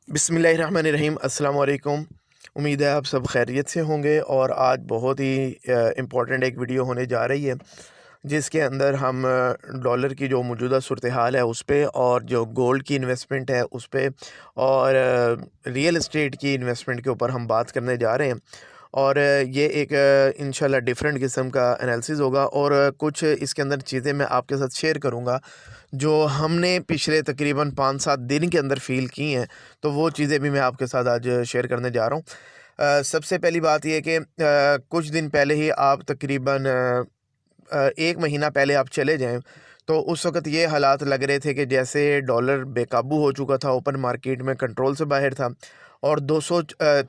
बिस्मिल्लाहिर्रहमानिर्रहीम अस्सलाम वालेकुम। उम्मीद है आप सब खैरियत से होंगे और आज बहुत ही इम्पोर्टेंट एक वीडियो होने जा रही है जिसके अंदर हम डॉलर की जो मौजूदा सूरत हाल है उस पे और जो गोल्ड की इन्वेस्टमेंट है उस पे और रियल एस्टेट की इन्वेस्टमेंट के ऊपर हम बात करने जा रहे हैं। और ये एक इंशाल्लाह डिफरेंट किस्म का एनालिसिस होगा और कुछ इसके अंदर चीज़ें मैं आपके साथ शेयर करूँगा जो हमने पिछले तकरीबन 5-7 दिन के अंदर फ़ील की हैं, तो वो चीज़ें भी मैं आपके साथ आज शेयर करने जा रहा हूँ। सबसे पहली बात ये है कि कुछ दिन पहले ही आप तकरीबन 1 महीना पहले आप चले जाएँ, तो उस वक़्त ये हालात लग रहे थे कि जैसे डॉलर बेकाबू हो चुका था, ओपन मार्केट में कंट्रोल से बाहर था और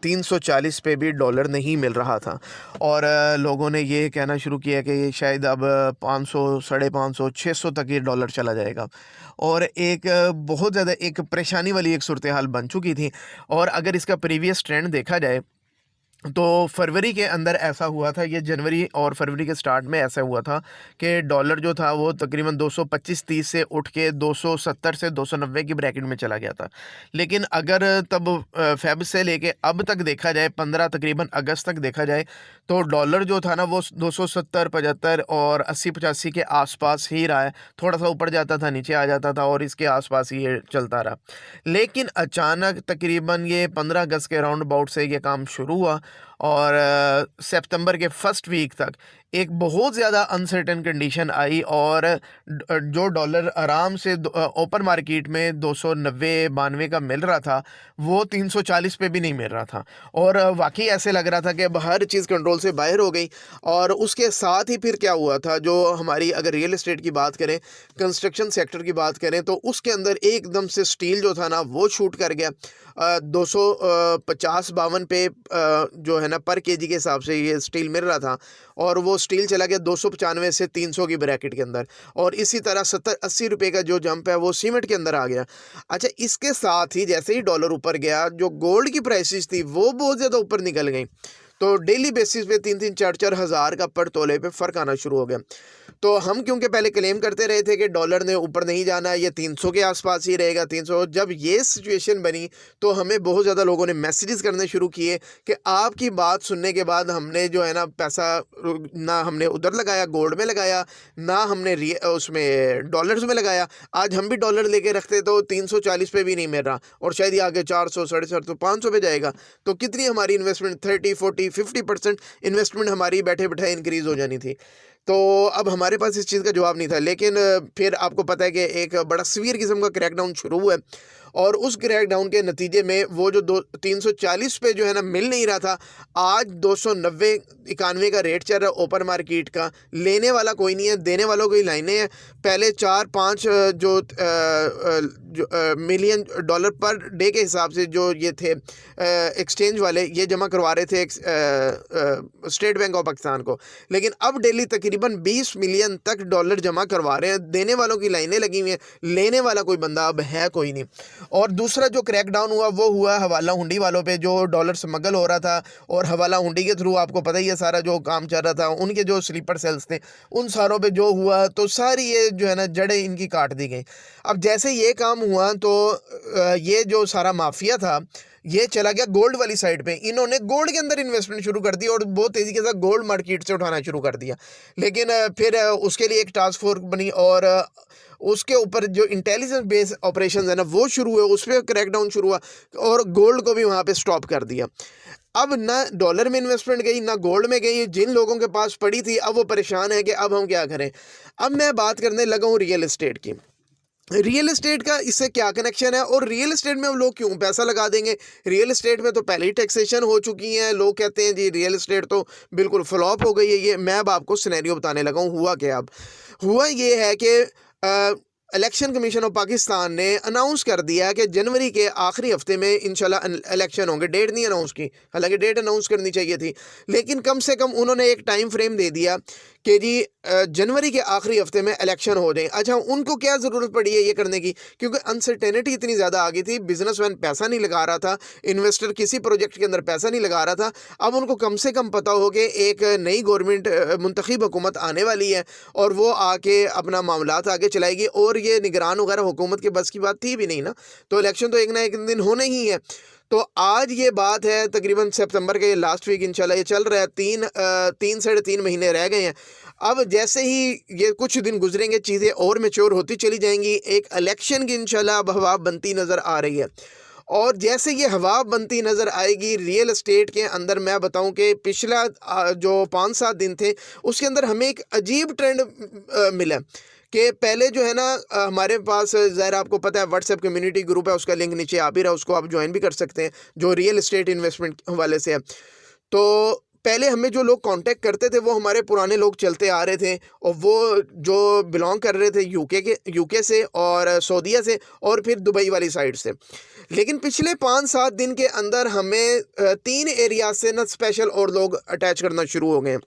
340 पे भी डॉलर नहीं मिल रहा था। और लोगों ने ये कहना शुरू किया कि शायद अब 500, साढ़े 500, 600 तक ये डॉलर चला जाएगा। और एक बहुत ज़्यादा एक परेशानी वाली एक सूरत हाल बन चुकी थी। और अगर इसका प्रीवियस ट्रेंड देखा जाए तो फरवरी के अंदर ऐसा हुआ था, ये जनवरी और फरवरी के स्टार्ट में ऐसा हुआ था कि डॉलर जो था वो तकरीबन 225-30 से उठ के 270 से 290 की ब्रैकेट में चला गया था। लेकिन अगर तब फ़ेब से लेके अब तक देखा जाए, 15 तकरीबन अगस्त तक देखा जाए, तो डॉलर जो था ना वो 270, 75 और 80-85 के आसपास ही रहा है। थोड़ा सा ऊपर जाता था, नीचे आ जाता था और इसके आसपास ही ये चलता रहा। लेकिन अचानक तकरीबन ये 15 अगस्त के राउंड अबाउट से ये काम शुरू हुआ और सितंबर के फर्स्ट वीक तक एक बहुत ज़्यादा अनसर्टेन कंडीशन आई और जो डॉलर आराम से ओपन मार्केट में 290-92 का मिल रहा था, वो 340 पे भी नहीं मिल रहा था। और वाकई ऐसे लग रहा था कि अब हर चीज़ कंट्रोल से बाहर हो गई। और उसके साथ ही फिर क्या हुआ था, जो हमारी अगर रियल एस्टेट की बात करें, कंस्ट्रक्शन सेक्टर की बात करें, तो उसके अंदर एकदम से स्टील जो था ना वो शूट कर गया। 250-52 पे जो है ना पर केजी के हिसाब से ये स्टील मिल रहा था और वो स्टील चला गया 295 से 300 की ब्रैकेट के अंदर। और इसी तरह 70-80 रुपए का जो जंप है वो सीमेंट के अंदर आ गया। अच्छा, इसके साथ ही जैसे ही डॉलर ऊपर गया, जो गोल्ड की प्राइसेस थी वो बहुत ज़्यादा ऊपर निकल गई। तो डेली बेसिस पे 3-3, 4-4 हज़ार का पर तोले पे फ़र्क आना शुरू हो गया। तो हम क्योंकि पहले क्लेम करते रहे थे कि डॉलर ने ऊपर नहीं जाना, ये 300 के आसपास ही रहेगा, 300। जब ये सिचुएशन बनी तो हमें बहुत ज़्यादा लोगों ने मैसेजेस करने शुरू किए कि आपकी बात सुनने के बाद हमने जो है ना पैसा ना हमने उधर लगाया, गोल्ड में लगाया, ना हमने उसमें डॉलर्स में लगाया। आज हम भी डॉलर लेके रखते तो 340 पे भी नहीं मिल रहा और शायद ये आगे 400, 450, 500 पे जाएगा। तो कितनी हमारी इन्वेस्टमेंट 30, 40, 50% इन्वेस्टमेंट हमारी बैठे बैठे इंक्रीज हो जानी थी। तो अब हमारे पास इस चीज़ का जवाब नहीं था। लेकिन फिर आपको पता है कि एक बड़ा सीवियर किस्म का क्रैकडाउन शुरू हुआ है और उस क्रैकडाउन के नतीजे में वो जो 340 पे जो है ना मिल नहीं रहा था, आज 290-91 का रेट चल रहा है ओपन मार्केट का। लेने वाला कोई नहीं है, देने वालों की लाइनें हैं। पहले 4-5 जो मिलियन डॉलर पर डे के हिसाब से जो ये थे एक्सचेंज वाले ये जमा करवा रहे थे स्टेट बैंक ऑफ पाकिस्तान को। लेकिन अब डेली तकरीबन 20 मिलियन तक डॉलर जमा करवा रहे हैं। देने वालों की लाइनें लगी हुई हैं, लेने वाला कोई बंदा अब है कोई नहीं। और दूसरा जो क्रैकडाउन हुआ वो हुआ हवाला हुंडी वालों पे, जो डॉलर स्मगल हो रहा था और हवाला हुंडी के थ्रू आपको पता ही है सारा जो काम चल रहा था, उनके जो स्लीपर सेल्स थे उन सारों पे जो हुआ, तो सारी ये जो है ना जड़ें इनकी काट दी गई। अब जैसे ये काम हुआ तो ये जो सारा माफिया था ये चला गया गोल्ड वाली साइड पे। इन्होंने गोल्ड के अंदर इन्वेस्टमेंट शुरू कर दी और बहुत तेजी के साथ गोल्ड मार्केट से उठाना शुरू कर दिया। लेकिन फिर उसके लिए एक टास्क फोर्स बनी और उसके ऊपर जो इंटेलिजेंस बेस्ड ऑपरेशंस है ना वो शुरू हुए, उस पर क्रैकडाउन शुरू हुआ और गोल्ड को भी वहाँ पे स्टॉप कर दिया। अब ना डॉलर में इन्वेस्टमेंट गई ना गोल्ड में गई। जिन लोगों के पास पड़ी थी अब वो परेशान है कि अब हम क्या करें। अब मैं बात करने लगा हूँ रियल एस्टेट की। रियल एस्टेट का इससे क्या कनेक्शन है और रियल एस्टेट में अब लोग क्यों पैसा लगा देंगे। रियल एस्टेट में तो पहले ही टैक्सेशन हो चुकी है। लोग कहते हैं जी रियल एस्टेट तो बिल्कुल फ्लॉप हो गई है। ये मैं अब आपको सिनेरियो बताने लगा हूँ। हुआ क्या, अब हुआ ये है कि इलेक्शन कमीशन ऑफ पाकिस्तान ने अनाउंस कर दिया है कि जनवरी के आखिरी हफ्ते में इंशाल्लाह इलेक्शन होंगे। डेट नहीं अनाउंस की, हालांकि डेट अनाउंस करनी चाहिए थी, लेकिन कम से कम उन्होंने एक टाइम फ्रेम दे दिया कि जी जनवरी के आखिरी हफ्ते में इलेक्शन हो जाए। अच्छा, उनको क्या ज़रूरत पड़ी है ये करने की, क्योंकि अनसर्टेनिटी इतनी ज़्यादा आ गई थी। बिजनेसमैन पैसा नहीं लगा रहा था, इन्वेस्टर किसी प्रोजेक्ट के अंदर पैसा नहीं लगा रहा था। अब उनको कम से कम पता हो कि एक नई गवर्नमेंट मुंतखब हुकूमत आने वाली है और वो आके अपना मामलात आगे चलाएगी और ये निगरान वगैरह हुकूमत के बस की बात थी भी नहीं ना, तो इलेक्शन तो एक ना एक दिन होने ही है। तो आज ये बात है तकरीबन सितंबर के लास्ट वीक इंशाल्लाह ये चल रहा है, 3 महीने रह गए हैं। अब जैसे ही ये कुछ दिन गुजरेंगे चीज़ें और मैच्योर होती चली जाएंगी, एक इलेक्शन की इंशाल्लाह अब हवा बनती नज़र आ रही है। और जैसे ये हवा बनती नज़र आएगी रियल एस्टेट के अंदर, मैं बताऊं कि पिछला जो 5-7 दिन थे उसके अंदर हमें एक अजीब ट्रेंड मिला कि पहले जो है ना हमारे पास ज़ाहिर आपको पता है व्हाट्सएप कम्युनिटी ग्रुप है, उसका लिंक नीचे आ भी रहा है, उसको आप ज्वाइन भी कर सकते हैं जो रियल एस्टेट इन्वेस्टमेंट वाले से है। तो पहले हमें जो लोग कांटेक्ट करते थे वो हमारे पुराने लोग चलते आ रहे थे, और वो जो बिलोंग कर रहे थे यूके से और सऊदीया से और फिर दुबई वाली साइड से। लेकिन पिछले 5-7 दिन के अंदर हमें 3 एरिया से ना स्पेशल और लोग अटैच करना शुरू हो गए हैं,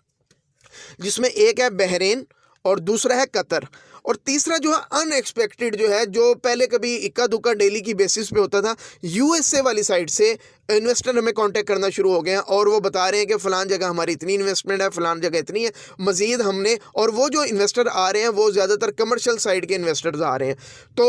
जिसमें एक है बहरीन और दूसरा है कतर, और तीसरा जो है अनएक्सपेक्टेड जो है, जो पहले कभी इक्का दुक्का डेली की बेसिस पे होता था, यूएसए वाली साइड से इन्वेस्टर हमें कांटेक्ट करना शुरू हो गए हैं और वो बता रहे हैं कि फ़लान जगह हमारी इतनी इन्वेस्टमेंट है, फ़लान जगह इतनी है मज़ीद हमने। और वो जो इन्वेस्टर आ रहे हैं वो ज़्यादातर कमर्शियल साइड के इन्वेस्टर्स आ रहे हैं। तो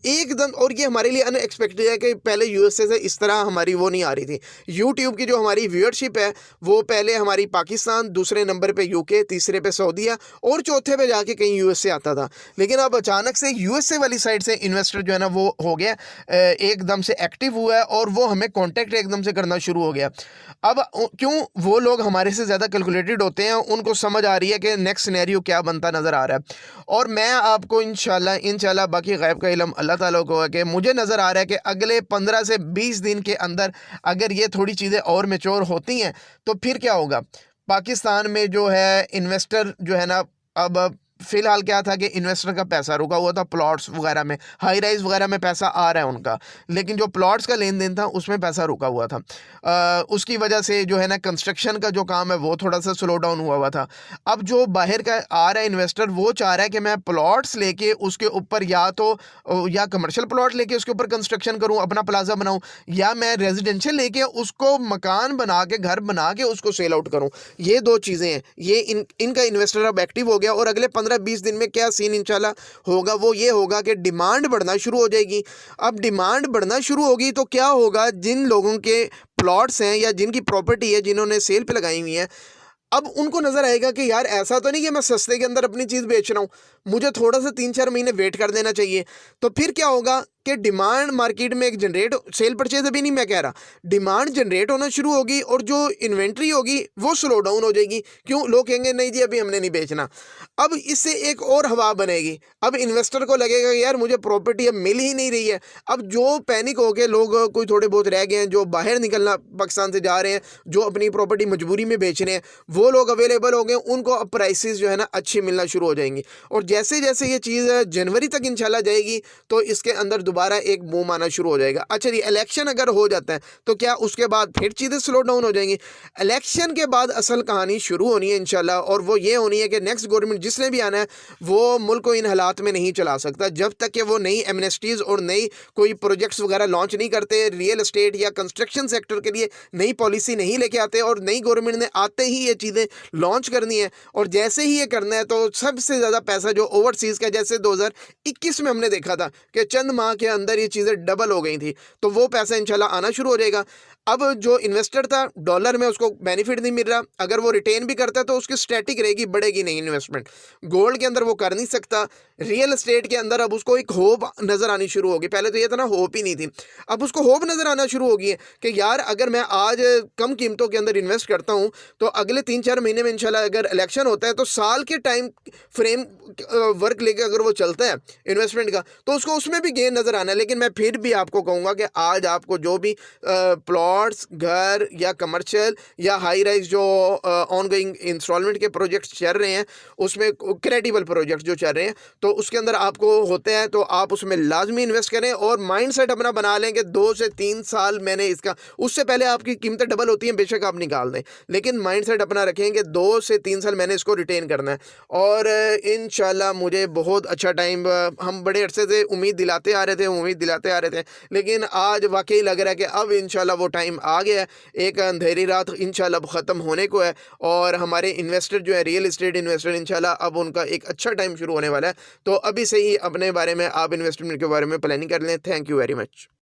एकदम, और ये हमारे लिए अनएक्सपेक्टेड है कि पहले यूएसए से इस तरह हमारी वो नहीं आ रही थी। यूट्यूब की जो हमारी व्यूअरशिप है वो पहले हमारी पाकिस्तान, दूसरे नंबर पर यूके, तीसरे पे सऊदीया और चौथे पे जाके कहीं यूएसए आता था। लेकिन अब अचानक से यूएसए वाली साइड से इन्वेस्टर जो है ना वो हो गया, एकदम से एक्टिव हुआ है और वो हमें कांटेक्ट एकदम से करना शुरू हो गया। अब क्यों वो लोग हमारे से ज़्यादा कैलकुलेटेड होते हैं, उनको समझ आ रही है कि नेक्स्ट सिनेरियो क्या बनता नज़र आ रहा है। और मैं आपको इंशाल्लाह बाकी गैब का इल्म अल्लाह ताला को है कि मुझे नज़र आ रहा है कि अगले 15 से 20 दिन के अंदर अगर ये थोड़ी चीज़ें और मैच्योर होती हैं तो फिर क्या होगा। पाकिस्तान में जो है इन्वेस्टर जो है ना, अब फिलहाल क्या था कि इन्वेस्टर का पैसा रुका हुआ था प्लॉट्स वगैरह में, हाई राइज वगैरह में पैसा आ रहा है उनका, लेकिन जो प्लॉट्स का लेन देन था उसमें पैसा रुका हुआ था। उसकी वजह से जो है ना कंस्ट्रक्शन का जो काम है वो थोड़ा सा स्लो डाउन हुआ था। अब जो बाहर का आ रहा है इन्वेस्टर वो चाह रहा है कि मैं प्लॉट्स लेके उसके ऊपर या कमर्शियल प्लॉट लेके उसके ऊपर कंस्ट्रक्शन करूँ, अपना प्लाजा बनाऊँ, या मैं रेजिडेंशियल लेके उसको मकान बना के, घर बना के उसको सेल आउट करूँ। ये 2 चीज़ें हैं। ये इनका इन्वेस्टर अब एक्टिव हो गया और अगले 15-20 दिन में क्या सीन इंशाल्लाह होगा वो ये होगा कि डिमांड बढ़ना शुरू हो जाएगी। अब डिमांड बढ़ना शुरू होगी तो क्या होगा, जिन लोगों के प्लॉट्स हैं या जिनकी प्रॉपर्टी है जिन्होंने सेल पे लगाई हुई है, अब उनको नज़र आएगा कि यार ऐसा तो नहीं कि मैं सस्ते के अंदर अपनी चीज़ बेच रहा हूँ, मुझे थोड़ा सा 3-4 महीने वेट कर देना चाहिए। तो फिर क्या होगा कि डिमांड मार्केट में एक जनरेट, सेल परचेज अभी नहीं मैं कह रहा, डिमांड जनरेट होना शुरू होगी और जो इन्वेंट्री होगी वो स्लो डाउन हो जाएगी। क्यों? लोग कहेंगे नहीं जी अभी हमने नहीं बेचना। अब इससे एक और हवा बनेगी। अब इन्वेस्टर को लगेगा कि यार मुझे प्रॉपर्टी अब मिल ही नहीं रही है। अब जो पैनिक हो के लोग कोई थोड़े बहुत रह गए हैं, जो बाहर निकलना पाकिस्तान से जा रहे हैं, जो अपनी प्रॉपर्टी मजबूरी में बेच रहे हैं, वो लोग अवेलेबल हो गए, उनको अब प्राइसेस जो है ना अच्छी मिलना शुरू हो जाएंगी। और जैसे जैसे ये चीज़ जनवरी तक इंशाल्लाह जाएगी तो इसके अंदर दोबारा एक बूम आना शुरू हो जाएगा। अच्छा जी, इलेक्शन अगर हो जाता है तो क्या उसके बाद फिर चीज़ें स्लो डाउन हो जाएंगी? इलेक्शन के बाद असल कहानी शुरू होनी है इंशाल्लाह, और वो ये होनी है कि नेक्स्ट गवर्नमेंट जिसने भी आना है वो मुल्क को इन हालात में नहीं चला सकता जब तक कि वो नई एमनेस्टीज़ और नई कोई प्रोजेक्ट्स वगैरह लॉन्च नहीं करते, रियल एस्टेट या कंस्ट्रक्शन सेक्टर के लिए नई पॉलिसी नहीं लेके आते। और नई गवर्नमेंट ने आते ही ये चीज़ें लॉन्च करनी है, और जैसे ही ये करना है तो सबसे ज़्यादा पैसा जो ओवरसीज़ का, जैसे 2021 में हमने देखा था कि चंद माह के अंदर ये चीज़ें डबल हो गई थी, तो वो पैसा इंशाल्लाह आना शुरू हो जाएगा। अब जो इन्वेस्टर था डॉलर में उसको बेनिफिट नहीं मिल रहा, अगर वो रिटेन भी करता है तो उसकी स्टैटिक रहेगी, बढ़ेगी नहीं इन्वेस्टमेंट। गोल्ड के अंदर वो कर नहीं सकता, रियल एस्टेट के अंदर अब उसको एक होप नज़र आनी शुरू होगी। पहले तो ये था ना होप ही नहीं थी, अब उसको होप नज़र आना शुरू होगी है कि यार अगर मैं आज कम कीमतों के अंदर इन्वेस्ट करता हूँ तो अगले 3-4 महीने में इंशाल्लाह अगर इलेक्शन होता है तो साल के टाइम फ्रेम वर्क लेके अगर वो चलता है इन्वेस्टमेंट का तो उसको उसमें भी गेन नज़र आना है। लेकिन मैं फिर भी आपको कहूँगा कि आज आपको जो भी प्लॉट्स, घर या कमर्शियल या हाई राइज जो ऑनगोइंग इंस्टॉलमेंट के प्रोजेक्ट्स चल रहे हैं, उसमें क्रेडिबल प्रोजेक्ट जो चल रहे हैं, तो उसके अंदर आपको होते हैं तो आप उसमें लाजमी इन्वेस्ट करें और माइंडसेट अपना बना लें कि 2 से 3 साल मैंने इसका, उससे पहले आपकी कीमतें डबल होती हैं, बेशक आप निकाल दें, लेकिन माइंडसेट अपना रखें कि 2 से 3 साल मैंने इसको रिटेन करना है। और इंशाल्लाह मुझे बहुत अच्छा टाइम, हम बड़े अरसे से उम्मीद दिलाते आ रहे थे, उम्मीद दिलाते आ रहे थे, लेकिन आज वाक़ई लग रहा है कि अब इंशाल्लाह वो टाइम आ गया है। एक अंधेरी रात इंशाल्लाह अब ख़त्म होने को है और हमारे इन्वेस्टर जो है, रियल एस्टेट इन्वेस्टर, इंशाल्लाह अब उनका एक अच्छा टाइम शुरू होने वाला है। तो अभी से ही अपने बारे में आप इन्वेस्टमेंट के बारे में प्लानिंग कर लें। Thank you very much.